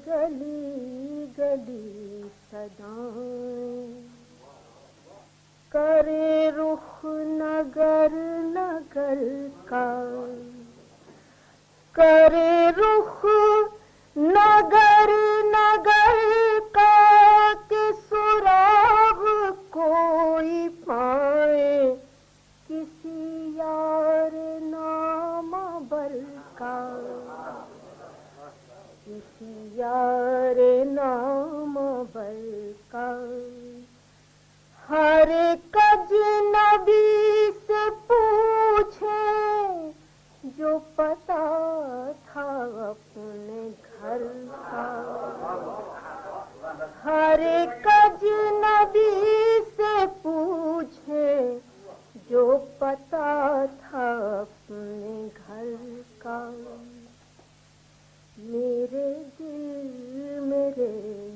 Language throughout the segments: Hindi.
गली गली सदाएं, करे रुख नगर नगर का, करे रुख नगर नगर का, कि सुराग कोई पाए किसी यार नामवर का, किसी यार नामवर का। हर एक अजनबी से पूछे जो पता था अपने घर का, हर एक अजनबी से पूछे जो पता था अपने घर का। मेरे दिल मेरे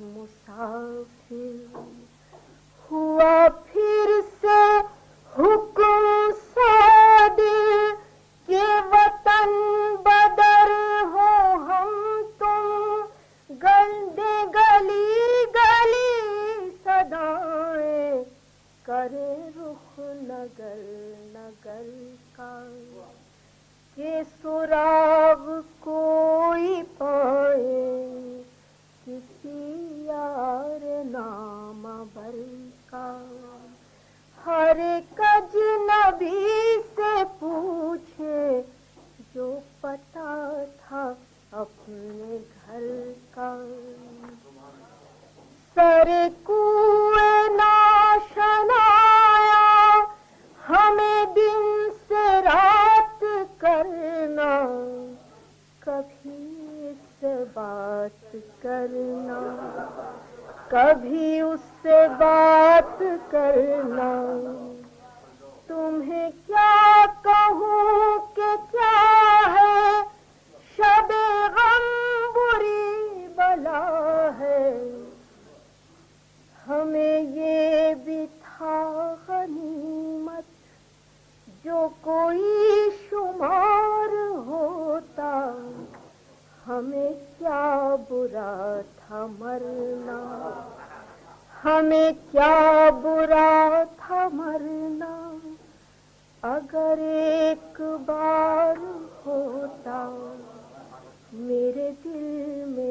मुसाफिर, हुआ फिर से हुक्म सादिर के वतन बदर हो हम तुम, गंदे गली गली सदाएं, करे रुख नगर नगर का, के सुराग कोई पाए किसी यार नामवर का। हर एक अजनबी से पूछे जो पता था अपने घर का। सरे कुएं नाशनाया हमें दिन से रात करना, कभी इससे बात करना, कभी उससे बात करना। तुम्हें क्या कहूँ कि क्या है, शबे गम बुरी बला है, हमें ये भी था गनीमत जो कोई शुमार होता, हमें क्या बुरा था मरना, हमें क्या बुरा था मरना, अगर एक बार होता। मेरे दिल में